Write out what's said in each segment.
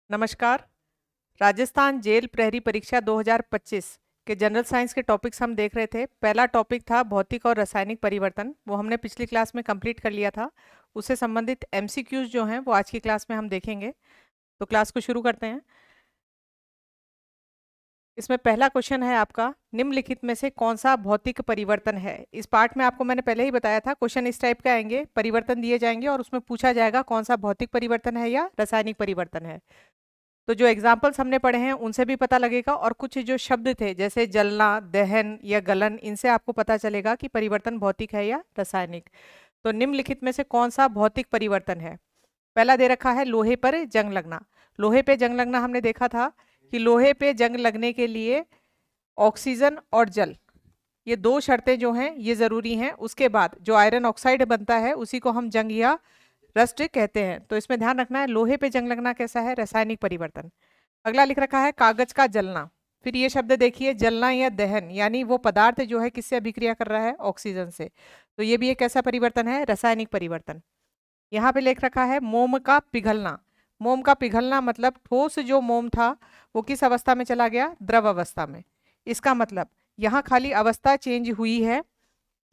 नमस्कार। राजस्थान जेल प्रहरी परीक्षा 2025 के जनरल साइंस के टॉपिक्स हम देख रहे थे। पहला टॉपिक था भौतिक और रासायनिक परिवर्तन, वो हमने पिछली क्लास में कंप्लीट कर लिया था। उससे संबंधित एमसीक्यूज जो हैं वो आज की क्लास में हम देखेंगे। तो क्लास को शुरू करते हैं। इसमें पहला क्वेश्चन है आपका, निम्नलिखित में से कौन सा भौतिक परिवर्तन है। इस पार्ट में आपको मैंने पहले ही बताया था, क्वेश्चन इस टाइप के आएंगे, परिवर्तन दिए जाएंगे और उसमें पूछा जाएगा कौन सा भौतिक परिवर्तन है या रासायनिक परिवर्तन है। तो जो एग्जाम्पल्स हमने पढ़े हैं उनसे भी पता लगेगा, और कुछ जो शब्द थे जैसे जलना, दहन या गलन, इनसे आपको पता चलेगा कि परिवर्तन भौतिक है या रासायनिक। तो निम्नलिखित में से कौन सा भौतिक परिवर्तन है। पहला दे रखा है लोहे पर जंग लगना। लोहे पे जंग लगना हमने देखा था कि लोहे पे जंग लगने के लिए ऑक्सीजन और जल, ये दो शर्तें जो हैं ये जरूरी हैं। उसके बाद जो आयरन ऑक्साइड बनता है उसी को हम जंग या रस्ट कहते हैं। तो इसमें ध्यान रखना है, लोहे पे जंग लगना कैसा है, रासायनिक परिवर्तन। अगला लिख रखा है कागज का जलना। फिर ये शब्द देखिए, जलना या दहन, यानी वो पदार्थ जो है किससे अभिक्रिया कर रहा है, ऑक्सीजन से। तो ये भी एक कैसा परिवर्तन है, रासायनिक परिवर्तन। यहाँ पे लिख रखा है मोम का पिघलना। मोम का पिघलना मतलब ठोस जो मोम था वो किस अवस्था में चला गया, द्रव अवस्था में। इसका मतलब यहाँ खाली अवस्था चेंज हुई है,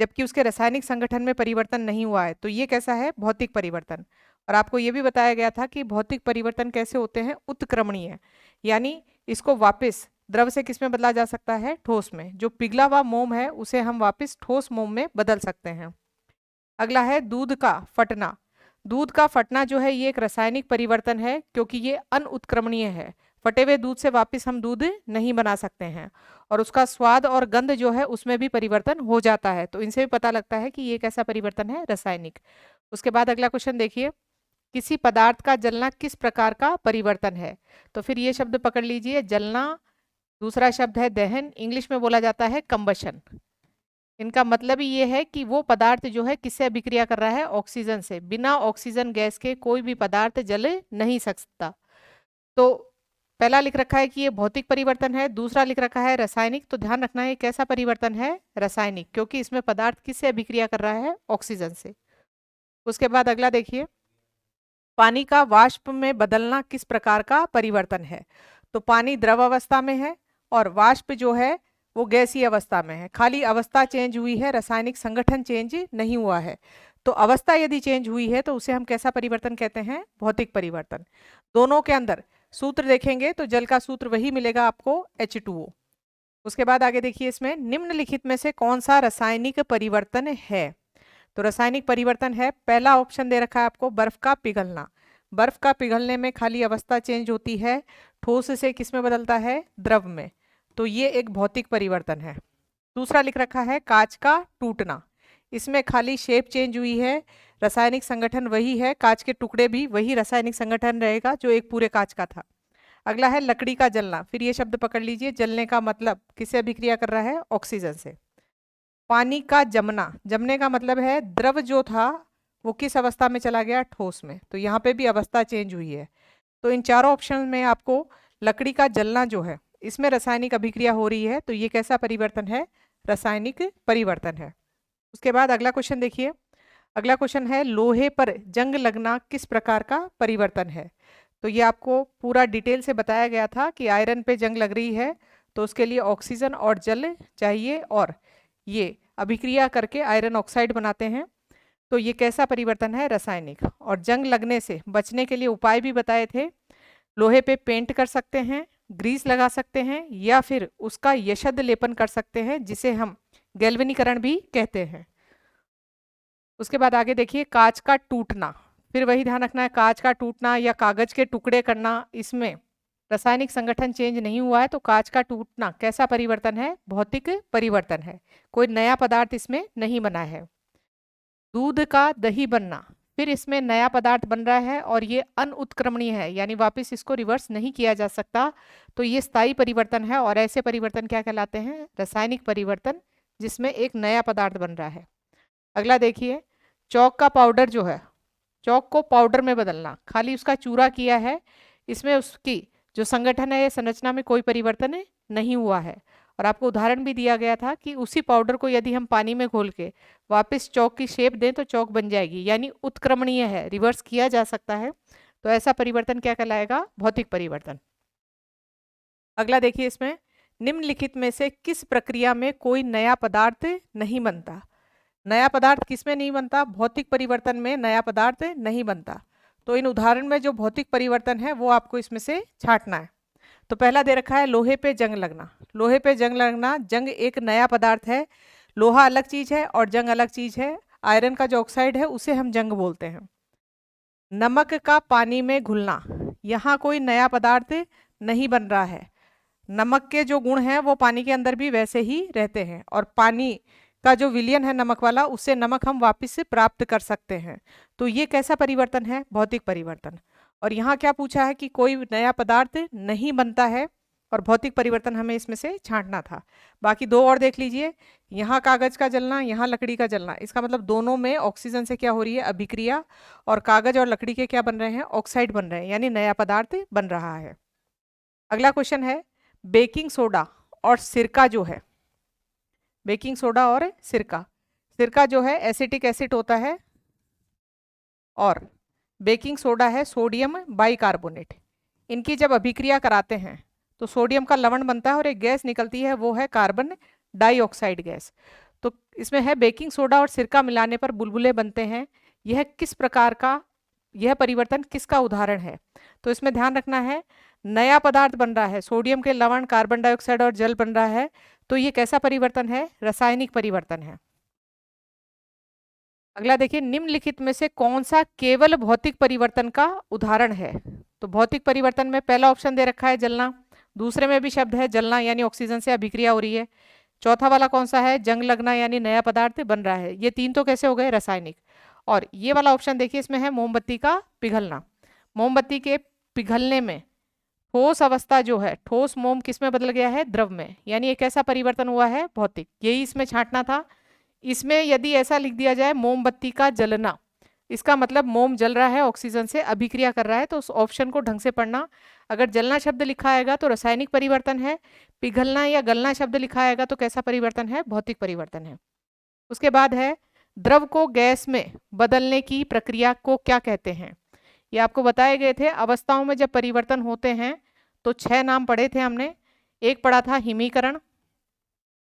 जबकि उसके रासायनिक संगठन में परिवर्तन नहीं हुआ है। तो ये कैसा है, भौतिक परिवर्तन। और आपको ये भी बताया गया था कि भौतिक परिवर्तन कैसे होते हैं, उत्क्रमणीय, यानी इसको वापस द्रव से किस में बदला जा सकता है, ठोस में। जो पिघला हुआ मोम है उसे हम वापस ठोस मोम में बदल सकते हैं। अगला है दूध का फटना। दूध का फटना जो है ये एक रासायनिक परिवर्तन है, क्योंकि ये अनउत्क्रमणीय है। फटे हुए दूध से वापस हम दूध नहीं बना सकते हैं, और उसका स्वाद और गंध जो है उसमें भी परिवर्तन हो जाता है। तो इनसे भी पता लगता है कि ये कैसा परिवर्तन है, रासायनिक। उसके बाद अगला क्वेश्चन देखिए, किसी पदार्थ का जलना किस प्रकार का परिवर्तन है। तो फिर ये शब्द पकड़ लीजिए, जलना, दूसरा शब्द है दहन, इंग्लिश में बोला जाता है कंबशन। इनका मतलब ही ये है कि वो पदार्थ जो है किससे अभिक्रिया कर रहा है, ऑक्सीजन से। बिना ऑक्सीजन गैस के कोई भी पदार्थ जल नहीं सकता। तो पहला लिख रखा है कि ये भौतिक परिवर्तन है, दूसरा लिख रखा है रासायनिक। तो ध्यान रखना है कैसा परिवर्तन है, रासायनिक, क्योंकि इसमें पदार्थ किससे अभिक्रिया कर रहा है, ऑक्सीजन से। उसके बाद अगला देखिए, पानी का वाष्प में बदलना किस प्रकार का परिवर्तन है। तो पानी द्रव अवस्था में है और वाष्प जो है वो गैसीय अवस्था में है। खाली अवस्था चेंज हुई है, रासायनिक संगठन चेंज नहीं हुआ है। तो अवस्था यदि चेंज हुई है तो उसे हम कैसा परिवर्तन कहते हैं, भौतिक परिवर्तन। दोनों के अंदर सूत्र देखेंगे तो जल का सूत्र वही मिलेगा आपको, H2O। उसके बाद आगे देखिए, इसमें निम्नलिखित में से कौन सा रासायनिक परिवर्तन है। तो रासायनिक परिवर्तन है, पहला ऑप्शन दे रखा है आपको, बर्फ का पिघलना। बर्फ का पिघलने में खाली अवस्था चेंज होती है, ठोस से किस में बदलता है, द्रव में। तो ये एक भौतिक परिवर्तन है। दूसरा लिख रखा है कांच का टूटना। इसमें खाली शेप चेंज हुई है, रासायनिक संगठन वही है, कांच के टुकड़े भी वही रासायनिक संगठन रहेगा जो एक पूरे कांच का था। अगला है लकड़ी का जलना। फिर ये शब्द पकड़ लीजिए, जलने का मतलब किससे अभिक्रिया कर रहा है, ऑक्सीजन से। पानी का जमना, जमने का मतलब है द्रव जो था वो किस अवस्था में चला गया, ठोस में। तो यहाँ पे भी अवस्था चेंज हुई है। तो इन चारों ऑप्शन में आपको लकड़ी का जलना जो है इसमें रासायनिक अभिक्रिया हो रही है, तो ये कैसा परिवर्तन है, रासायनिक परिवर्तन है। उसके बाद अगला क्वेश्चन देखिए, अगला क्वेश्चन है लोहे पर जंग लगना किस प्रकार का परिवर्तन है। तो ये आपको पूरा डिटेल से बताया गया था कि आयरन पे जंग लग रही है तो उसके लिए ऑक्सीजन और जल चाहिए, और ये अभिक्रिया करके आयरन ऑक्साइड बनाते हैं। तो ये कैसा परिवर्तन है, रासायनिक। और जंग लगने से बचने के लिए उपाय भी बताए थे। लोहे पे पेंट कर सकते हैं, ग्रीस लगा सकते हैं, या फिर उसका यशद लेपन कर सकते हैं जिसे हम गैल्वेनीकरण भी कहते हैं। उसके बाद आगे देखिए, कांच का टूटना। फिर वही ध्यान रखना है, कांच का टूटना या कागज के टुकड़े करना, इसमें रासायनिक संगठन चेंज नहीं हुआ है। तो कांच का टूटना कैसा परिवर्तन है, भौतिक परिवर्तन है, कोई नया पदार्थ इसमें नहीं बना है। दूध का दही बनना, फिर इसमें नया पदार्थ बन रहा है और ये अनउत्क्रमणीय है, यानी वापस इसको रिवर्स नहीं किया जा सकता। तो ये स्थायी परिवर्तन है, और ऐसे परिवर्तन क्या कहलाते हैं, रासायनिक परिवर्तन, जिसमें एक नया पदार्थ बन रहा है। अगला देखिए, चौक का पाउडर जो है, चौक को पाउडर में बदलना, खाली उसका चूरा किया है, इसमें उसकी जो संगठन है, संरचना में कोई परिवर्तन नहीं हुआ है। और आपको उदाहरण भी दिया गया था कि उसी पाउडर को यदि हम पानी में घोल के वापस चौक की शेप दें तो चौक बन जाएगी, यानी उत्क्रमणीय है, रिवर्स किया जा सकता है। तो ऐसा परिवर्तन क्या कहलाएगा? भौतिक परिवर्तन। अगला देखिए इसमें, निम्नलिखित में से किस प्रक्रिया में कोई नया पदार्थ नहीं बनता? नया पदार्थ किसमें नहीं बनता? भौतिक परिवर्तन में नया पदार्थ नहीं बनता। तो इन उदाहरण में जो भौतिक परिवर्तन है वो आपको इसमें से छांटना है। तो पहला दे रखा है लोहे पे जंग लगना। लोहे पे जंग लगना, जंग एक नया पदार्थ है, लोहा अलग चीज है और जंग अलग चीज है। आयरन का जो ऑक्साइड है उसे हम जंग बोलते हैं। नमक का पानी में घुलना, यहाँ कोई नया पदार्थ नहीं बन रहा है। नमक के जो गुण हैं वो पानी के अंदर भी वैसे ही रहते हैं, और पानी का जो विलयन है नमक वाला, उससे नमक हम वापस से प्राप्त कर सकते हैं। तो ये कैसा परिवर्तन है? भौतिक परिवर्तन। और यहाँ क्या पूछा है कि कोई नया पदार्थ नहीं बनता है, और भौतिक परिवर्तन हमें इसमें से छांटना था। बाकी दो और देख लीजिए, यहाँ कागज का जलना, यहाँ लकड़ी का जलना। इसका मतलब दोनों में ऑक्सीजन से क्या हो रही है? अभिक्रिया, और कागज और लकड़ी के क्या बन रहे हैं? ऑक्साइड बन रहे हैं, यानी नया पदार्थ बन रहा है। अगला क्वेश्चन है, बेकिंग सोडा और सिरका जो है, बेकिंग सोडा और सिरका, सिरका जो है एसिटिक एसिड होता है, और बेकिंग सोडा है सोडियम बाइकार्बोनेट। इनकी जब अभिक्रिया कराते हैं तो सोडियम का लवण बनता है और एक गैस निकलती है, वो है कार्बन डाइऑक्साइड गैस। तो इसमें है बेकिंग सोडा और सिरका मिलाने पर बुलबुले बनते हैं। यह किस प्रकार का, यह परिवर्तन किसका उदाहरण है? तो इसमें ध्यान रखना है, नया पदार्थ बन रहा है, सोडियम के लवण, कार्बन डाइऑक्साइड और जल बन रहा है। तो ये कैसा परिवर्तन है? रासायनिक परिवर्तन है। अगला देखिए, निम्नलिखित में से कौन सा केवल भौतिक परिवर्तन का उदाहरण है? तो भौतिक परिवर्तन में पहला ऑप्शन दे रखा है जलना, दूसरे में भी शब्द है जलना, यानी ऑक्सीजन से अभिक्रिया हो रही है। चौथा वाला कौन सा है? जंग लगना, यानी नया पदार्थ बन रहा है। ये तीन तो कैसे हो गए? रासायनिक। और ये वाला ऑप्शन देखिए, इसमें है मोमबत्ती का पिघलना। मोमबत्ती के पिघलने में ठोस अवस्था जो है, ठोस मोम किस में बदल गया है? द्रव में, यानी एक ऐसा परिवर्तन हुआ है भौतिक। यही इसमें छांटना था। इसमें यदि ऐसा लिख दिया जाए मोमबत्ती का जलना, इसका मतलब मोम जल रहा है, ऑक्सीजन से अभिक्रिया कर रहा है, तो उस ऑप्शन को ढंग से पढ़ना। अगर जलना शब्द लिखा आएगा तो रासायनिक परिवर्तन है, पिघलना या गलना शब्द लिखा आएगा तो कैसा परिवर्तन है? भौतिक परिवर्तन है। उसके बाद है, द्रव को गैस में बदलने की प्रक्रिया को क्या कहते हैं? ये आपको बताए गए थे। अवस्थाओं में जब परिवर्तन होते हैं तो 6 नाम पढ़े थे हमने। एक पढ़ा था हिमीकरण,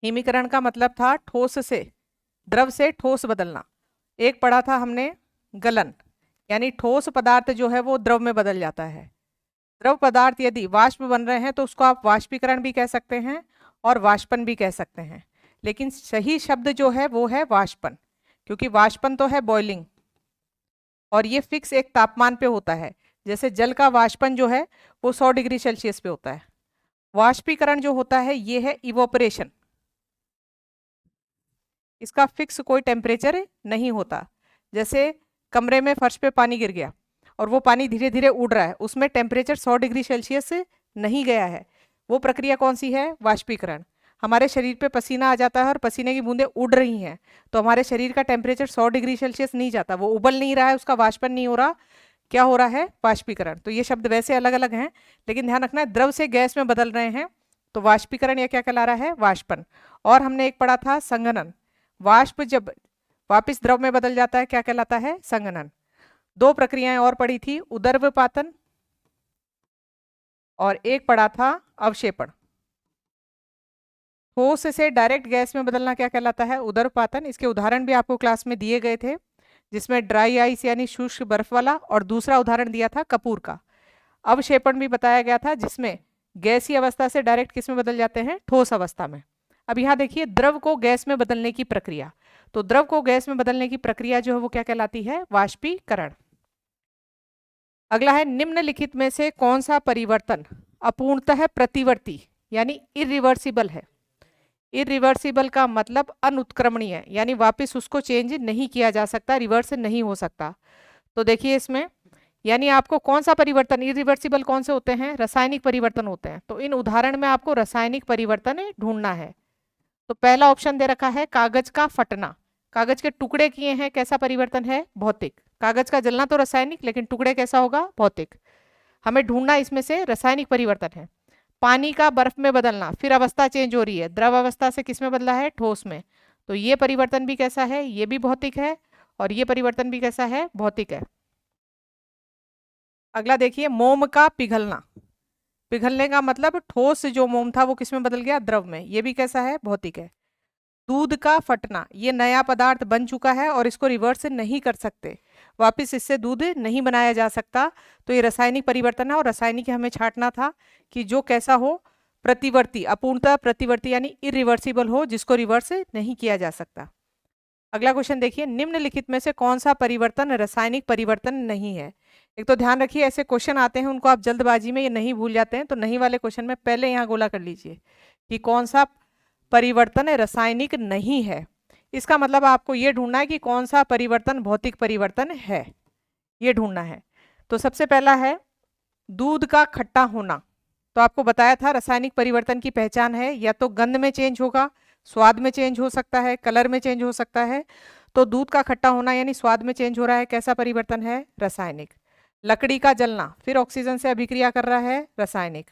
हिमीकरण का मतलब था ठोस से, द्रव से ठोस बदलना। एक पढ़ा था हमने गलन, यानी ठोस पदार्थ जो है वो द्रव में बदल जाता है। द्रव पदार्थ यदि वाष्प बन रहे हैं तो उसको आप वाष्पीकरण भी कह सकते हैं और वाष्पन भी कह सकते हैं, लेकिन सही शब्द जो है वो है वाष्पन, क्योंकि वाष्पन तो है बॉइलिंग और ये फिक्स एक तापमान पे होता है। जैसे जल का वाष्पन जो है वो 100 डिग्री सेल्सियस पे होता है। वाष्पीकरण जो होता है ये है इवोपरेशन, इसका फिक्स कोई टेम्परेचर नहीं होता। जैसे कमरे में फर्श पे पानी गिर गया और वो पानी धीरे धीरे उड़ रहा है, उसमें टेम्परेचर 100 डिग्री सेल्सियस से नहीं गया है। वो प्रक्रिया कौन सी है? वाष्पीकरण। हमारे शरीर पे पसीना आ जाता है और पसीने की बूंदें उड़ रही हैं, तो हमारे शरीर का टेम्परेचर 100 डिग्री सेल्सियस नहीं जाता, वो उबल नहीं रहा है, उसका वाष्पन नहीं हो रहा। क्या हो रहा है? वाष्पीकरण। तो ये शब्द वैसे अलग अलग हैं, लेकिन ध्यान रखना है द्रव से गैस में बदल रहे हैं तो वाष्पीकरण या क्या कहला रहा है? वाष्पन। और हमने एक पढ़ा था संघनन, वाष्प जब वापिस द्रव में बदल जाता है क्या कहलाता है? संघनन। दो प्रक्रियाएं और पढ़ी थी, उदर्वपातन, और एक पढ़ा था अवक्षेपण। ठोस से डायरेक्ट गैस में बदलना क्या कहलाता है? उदर्वपातन। इसके उदाहरण भी आपको क्लास में दिए गए थे, जिसमें ड्राई आइस यानी शुष्क बर्फ वाला, और दूसरा उदाहरण दिया था कपूर का। अवक्षेपण भी बताया गया था, जिसमें गैसीय अवस्था से डायरेक्ट किस में बदल जाते हैं? ठोस अवस्था में। अब यहाँ देखिए, द्रव को गैस में बदलने की प्रक्रिया, तो द्रव को गैस में बदलने की प्रक्रिया जो है वो क्या कहलाती है? वाष्पीकरण। अगला है, निम्नलिखित में से कौन सा परिवर्तन अपूर्णतः प्रतिवर्ती यानी इरिवर्सिबल है? इरिवर्सिबल का मतलब अनुत्क्रमणीय, यानी वापस उसको चेंज नहीं किया जा सकता, रिवर्स नहीं हो सकता। तो देखिए इसमें, यानी आपको कौन सा परिवर्तन, इरिवर्सिबल कौन से होते हैं? रासायनिक परिवर्तन होते हैं। तो इन उदाहरण में आपको रासायनिक परिवर्तन ढूंढना है। तो पहला ऑप्शन दे रखा है कागज का फटना, कागज के टुकड़े किए हैं, कैसा परिवर्तन है? भौतिक। कागज का जलना तो रासायनिक, लेकिन टुकड़े कैसा होगा? भौतिक। हमें ढूंढना इसमें से रासायनिक परिवर्तन है। पानी का बर्फ में बदलना, फिर अवस्था चेंज हो रही है, द्रव अवस्था से किस में बदला है? ठोस में। तो ये परिवर्तन भी कैसा है? ये भी भौतिक है, और ये परिवर्तन भी कैसा है? भौतिक है। अगला देखिए, मोम का पिघलना। पिघलने का मतलब ठोस जो मोम था वो किस में बदल गया, द्रव में। ये भी कैसा है, भौतिक है। दूध का फटना, ये नया पदार्थ बन चुका है और इसको रिवर्स नहीं कर सकते, वापस इससे दूध नहीं बनाया जा सकता। तो ये रासायनिक परिवर्तन है, और रासायनिक हमें छांटना था कि जो कैसा हो, प्रतिवर्ती, अपूर्णतः प्रतिवर्ती यानी इरिवर्सिबल हो, जिसको रिवर्स नहीं किया जा सकता। अगला क्वेश्चन देखिए, निम्नलिखित में से कौन सा परिवर्तन रासायनिक परिवर्तन नहीं है। एक तो ध्यान रखिए, ऐसे क्वेश्चन आते हैं उनको आप जल्दबाजी में ये नहीं भूल जाते हैं, तो नहीं वाले क्वेश्चन में पहले यहाँ गोला कर लीजिए कि कौन सा परिवर्तन रासायनिक नहीं है। इसका मतलब आपको ये ढूंढना है कि कौन सा परिवर्तन भौतिक परिवर्तन है, ये ढूंढना है। तो सबसे पहला है दूध का खट्टा होना। तो आपको बताया था रासायनिक परिवर्तन की पहचान है, या तो गंध में चेंज होगा, स्वाद में चेंज हो सकता है, कलर में चेंज हो सकता है। तो दूध का खट्टा होना यानी स्वाद में चेंज हो रहा है, कैसा परिवर्तन है, रासायनिक। लकड़ी का जलना, फिर ऑक्सीजन से अभिक्रिया कर रहा है, रासायनिक।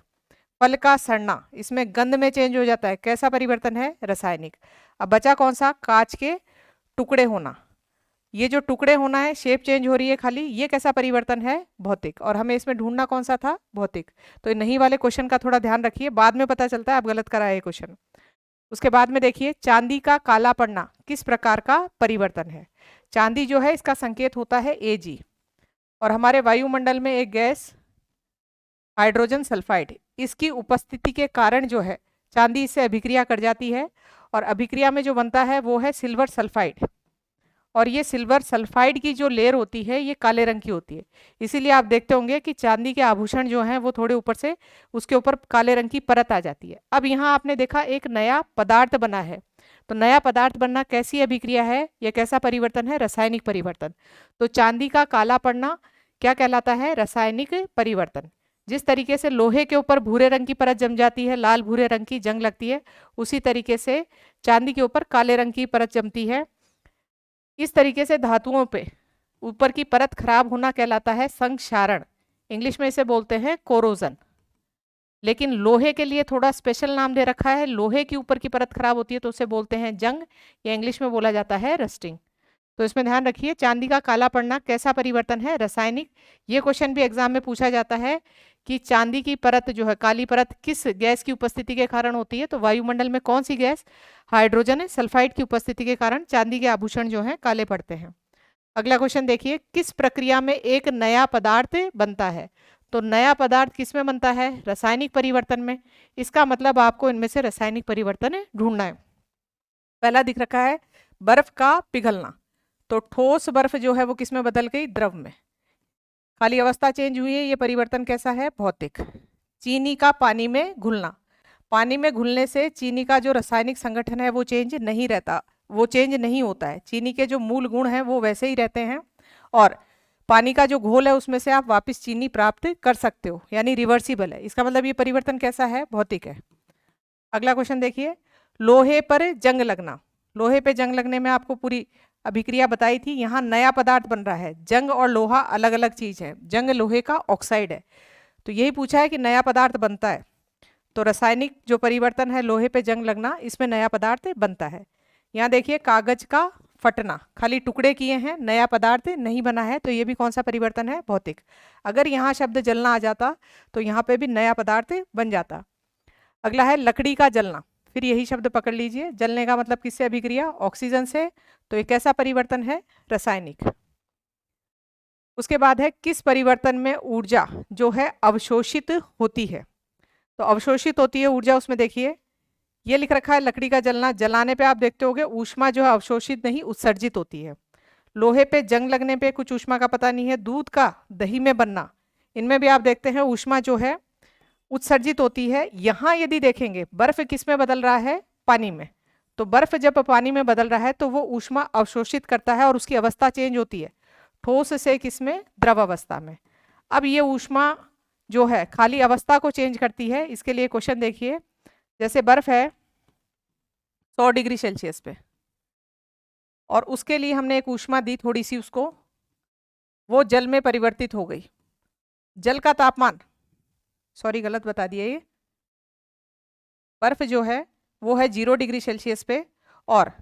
फल का सड़ना, इसमें गंध में चेंज हो जाता है, कैसा परिवर्तन है, रासायनिक। अब बचा कौन सा, कांच के टुकड़े होना। ये जो टुकड़े होना है, शेप चेंज हो रही है खाली, ये कैसा परिवर्तन है, भौतिक। और हमें इसमें ढूंढना कौन सा था, भौतिक। तो नहीं वाले क्वेश्चन का थोड़ा ध्यान रखिए, बाद में पता चलता है आप गलत कराए क्वेश्चन। उसके बाद में देखिए, चांदी का काला पड़ना किस प्रकार का परिवर्तन है। चांदी जो है इसका संकेत होता है Ag, और हमारे वायुमंडल में एक गैस हाइड्रोजन सल्फाइड, इसकी उपस्थिति के कारण जो है चांदी इससे अभिक्रिया कर जाती है, और अभिक्रिया में जो बनता है वो है सिल्वर सल्फाइड। और ये सिल्वर सल्फाइड की जो लेयर होती है ये काले रंग की होती है। इसीलिए आप देखते होंगे कि चांदी के आभूषण जो हैं वो थोड़े ऊपर से उसके ऊपर काले रंग की परत आ जाती है। अब यहाँ आपने देखा एक नया पदार्थ बना है, तो नया पदार्थ बनना कैसी अभिक्रिया है, यह कैसा परिवर्तन है, रासायनिक परिवर्तन। तो चांदी का काला पड़ना क्या कहलाता है, रासायनिक परिवर्तन। जिस तरीके से लोहे के ऊपर भूरे रंग की परत जम जाती है, लाल भूरे रंग की जंग लगती है, उसी तरीके से चांदी के ऊपर काले रंग की परत जमती है। इस तरीके से धातुओं पे ऊपर की परत खराब होना कहलाता है संक्षारण, इंग्लिश में इसे बोलते हैं कोरोजन। लेकिन लोहे के लिए थोड़ा स्पेशल नाम दे रखा है, लोहे की ऊपर की परत खराब होती है तो उसे बोलते हैं जंग, या इंग्लिश में बोला जाता है रस्टिंग। तो इसमें ध्यान रखिए, चांदी का काला पड़ना कैसा परिवर्तन है, रासायनिक। ये क्वेश्चन भी एग्जाम में पूछा जाता है कि चांदी की परत जो है, काली परत, किस गैस की उपस्थिति के कारण होती है। तो वायुमंडल में कौन सी गैस, हाइड्रोजन सल्फाइड की उपस्थिति के कारण चांदी के आभूषण जो हैं काले पड़ते हैं। अगला क्वेश्चन देखिए, किस प्रक्रिया में एक नया पदार्थ बनता है। तो नया पदार्थ किस में बनता है, रासायनिक परिवर्तन में। इसका मतलब आपको इनमें से रासायनिक परिवर्तन ढूंढना है। पहला दिख रखा है बर्फ का पिघलना। तो ठोस बर्फ जो है वो किस में बदल गई, द्रव में। खाली अवस्था चेंज हुई है, ये परिवर्तन कैसा है, भौतिक। चीनी का पानी में घुलना, पानी में घुलने से चीनी का जो रासायनिक संगठन है वो चेंज नहीं रहता, वो चेंज नहीं होता है। चीनी के जो मूल गुण हैं वो वैसे ही रहते हैं, और पानी का जो घोल है उसमें से आप वापस चीनी प्राप्त कर सकते हो, यानी रिवर्सिबल है। इसका मतलब ये परिवर्तन कैसा है, भौतिक है। अगला क्वेश्चन देखिए, लोहे पर जंग लगना। लोहे पे जंग लगने में आपको पूरी अभिक्रिया बताई थी, यहाँ नया पदार्थ बन रहा है। जंग और लोहा अलग अलग चीज है, जंग लोहे का ऑक्साइड है। तो यही पूछा है कि नया पदार्थ बनता है, तो रासायनिक जो परिवर्तन है लोहे पे जंग लगना, इसमें नया पदार्थ बनता है। यहाँ देखिए, कागज का फटना, खाली टुकड़े किए हैं, नया पदार्थ नहीं बना है, तो ये भी कौन सा परिवर्तन है, भौतिक। अगर यहाँ शब्द जलना आ जाता तो यहाँ पे भी नया पदार्थ बन जाता। अगला है लकड़ी का जलना, फिर यही शब्द पकड़ लीजिए, जलने का मतलब किससे अभिक्रिया, ऑक्सीजन से। तो एक ऐसा परिवर्तन है, रासायनिक। उसके बाद है किस परिवर्तन में ऊर्जा जो है अवशोषित होती है। तो अवशोषित होती है ऊर्जा, उसमें देखिए ये लिख रखा है लकड़ी का जलना, जलाने पे आप देखते होगे ऊष्मा जो है अवशोषित नहीं उत्सर्जित होती है। लोहे पे जंग लगने पे कुछ ऊष्मा का पता नहीं है। दूध का दही में बनना, इनमें भी आप देखते हैं ऊष्मा जो है उत्सर्जित होती है। यहाँ यदि देखेंगे बर्फ किस में बदल रहा है, पानी में। तो बर्फ जब पानी में बदल रहा है तो वो ऊष्मा अवशोषित करता है और उसकी अवस्था चेंज होती है, ठोस से किस में, द्रव अवस्था में। अब ये ऊष्मा जो है खाली अवस्था को चेंज करती है। इसके लिए क्वेश्चन देखिए, जैसे बर्फ है 100 डिग्री सेल्सियस पे, और उसके लिए हमने एक ऊष्मा दी थोड़ी सी उसको, वो जल में परिवर्तित हो गई। जल का तापमान, सॉरी गलत बता दिया, ये बर्फ जो है वो है 0 डिग्री सेल्सियस पे, और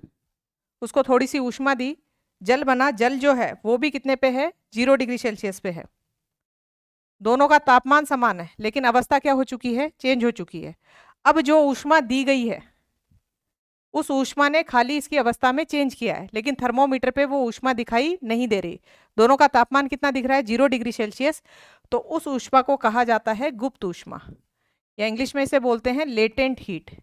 उसको थोड़ी सी ऊष्मा दी, जल बना। जल जो है वो भी कितने पे है, 0 डिग्री सेल्सियस पे है। दोनों का तापमान समान है लेकिन अवस्था क्या हो चुकी है, चेंज हो चुकी है। अब जो ऊष्मा दी गई है उस ऊष्मा ने खाली इसकी अवस्था में चेंज किया है, लेकिन थर्मोमीटर पे वो ऊष्मा दिखाई नहीं दे रही। दोनों का तापमान कितना दिख रहा है, 0 डिग्री सेल्सियस। तो उस ऊष्मा को कहा जाता है गुप्त ऊष्मा, या इंग्लिश में इसे बोलते हैं लेटेंट हीट।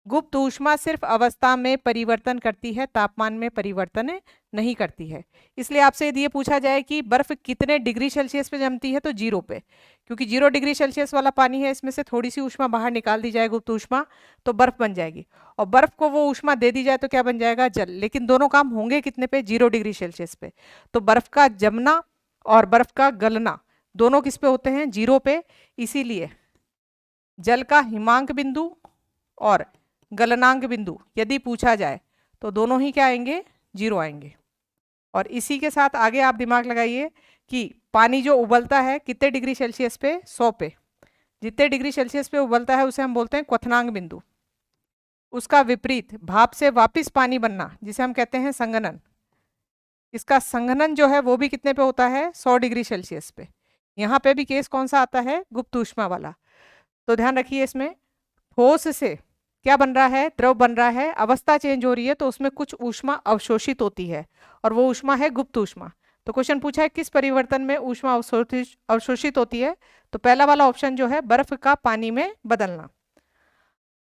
गुप्त ऊष्मा सिर्फ अवस्था में परिवर्तन करती है, तापमान में परिवर्तन नहीं करती है। इसलिए आपसे यदि ये पूछा जाए कि बर्फ कितने डिग्री सेल्सियस पे जमती है, तो 0 पे, क्योंकि 0 डिग्री सेल्सियस वाला पानी है, इसमें से थोड़ी सी ऊष्मा बाहर निकाल दी जाए, गुप्त ऊष्मा, तो बर्फ बन जाएगी। और बर्फ को वो ऊष्मा दे दी जाए तो क्या बन जाएगा, जल। लेकिन दोनों काम होंगे कितने पे, 0 डिग्री सेल्सियस पे। तो बर्फ का जमना और बर्फ का गलना दोनों किस पे होते हैं, 0 पे। इसीलिए जल का हिमांक बिंदु और गलनांक बिंदु यदि पूछा जाए तो दोनों ही क्या आएंगे, 0 आएंगे। और इसी के साथ आगे आप दिमाग लगाइए कि पानी जो उबलता है कितने डिग्री सेल्सियस पे, 100 पे। जितने डिग्री सेल्सियस पे उबलता है उसे हम बोलते हैं क्वथनांक बिंदु। उसका विपरीत भाप से वापिस पानी बनना जिसे हम कहते हैं संघनन, इसका संघनन जो है वो भी कितने पे होता है, 100 डिग्री सेल्सियस पे। यहाँ पे भी केस कौन सा आता है, गुप्त ऊष्मा वाला। तो ध्यान रखिए, इसमें ठोस से क्या बन रहा है, द्रव बन रहा है, अवस्था चेंज हो रही है तो उसमें कुछ ऊष्मा अवशोषित होती है और वो ऊष्मा है गुप्त ऊष्मा। तो क्वेश्चन पूछा है किस परिवर्तन में ऊष्मा अवशोषित होती है, तो पहला वाला ऑप्शन जो है बर्फ का पानी में बदलना।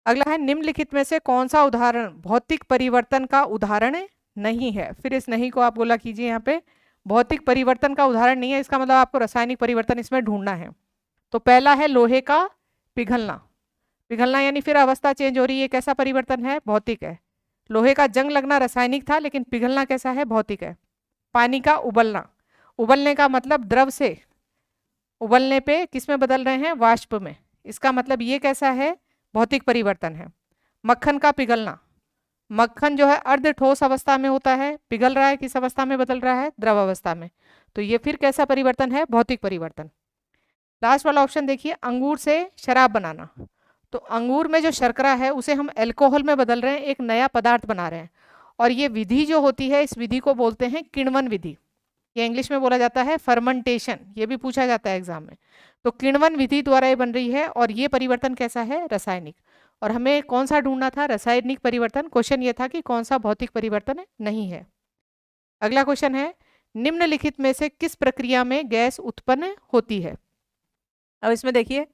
अगला है निम्नलिखित में से कौन सा उदाहरण भौतिक परिवर्तन का उदाहरण नहीं है। फिर इस नहीं को आप बोला कीजिए, यहाँ पे भौतिक परिवर्तन का उदाहरण नहीं है, इसका मतलब आपको रासायनिक परिवर्तन इसमें ढूंढना है। तो पहला है लोहे का पिघलना। पिघलना यानी फिर अवस्था चेंज हो रही है, कैसा परिवर्तन है, भौतिक है। लोहे का जंग लगना रासायनिक था, लेकिन पिघलना कैसा है, भौतिक है। पानी का उबलना, उबलने का मतलब द्रव से उबलने पे किस में बदल रहे हैं, वाष्प में, इसका मतलब ये कैसा है, भौतिक परिवर्तन है। मक्खन का पिघलना, मक्खन जो है अर्ध ठोस अवस्था में होता है, पिघल रहा है, किस अवस्था में बदल रहा है, द्रव अवस्था में। तो ये फिर कैसा परिवर्तन है, भौतिक परिवर्तन। लास्ट वाला ऑप्शन देखिए, अंगूर से शराब बनाना। तो अंगूर में जो शर्करा है उसे हम अल्कोहल में बदल रहे हैं, एक नया पदार्थ बना रहे हैं। और ये विधि जो होती है, इस विधि को बोलते हैं किण्वन विधि, ये इंग्लिश में बोला जाता है फर्मेंटेशन, ये भी पूछा जाता है एग्जाम में। तो किण्वन विधि द्वारा ये बन रही है और ये परिवर्तन कैसा है, रासायनिक। और हमें कौन सा ढूंढना था, रासायनिक परिवर्तन। क्वेश्चन ये था कि कौन सा भौतिक परिवर्तन नहीं है। अगला क्वेश्चन है, निम्नलिखित में से किस प्रक्रिया में गैस उत्पन्न होती है। अब इसमें देखिए,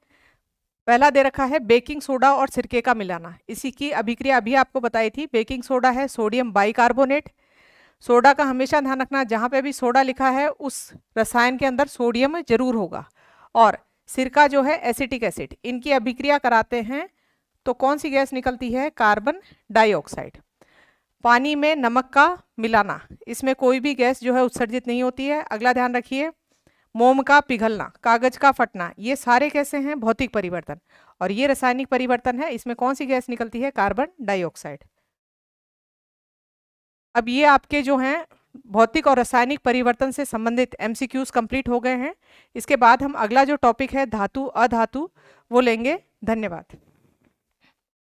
पहला दे रखा है बेकिंग सोडा और सिरके का मिलाना। इसी की अभिक्रिया अभी आपको बताई थी। बेकिंग सोडा है सोडियम बाइकार्बोनेट। सोडा का हमेशा ध्यान रखना, जहाँ पे भी सोडा लिखा है उस रसायन के अंदर सोडियम जरूर होगा। और सिरका जो है एसिटिक एसिड, इनकी अभिक्रिया कराते हैं तो कौन सी गैस निकलती है, कार्बन डाइऑक्साइड। पानी में नमक का मिलाना, इसमें कोई भी गैस जो है उत्सर्जित नहीं होती है। अगला ध्यान रखिए, मोम का पिघलना, कागज का फटना, ये सारे कैसे हैं, भौतिक परिवर्तन। और ये रासायनिक परिवर्तन है, इसमें कौन सी गैस निकलती है, कार्बन डाइऑक्साइड। अब ये आपके जो हैं भौतिक और रासायनिक परिवर्तन से संबंधित एमसीक्यूज कंप्लीट हो गए हैं। इसके बाद हम अगला जो टॉपिक है धातु अधातु वो लेंगे। धन्यवाद।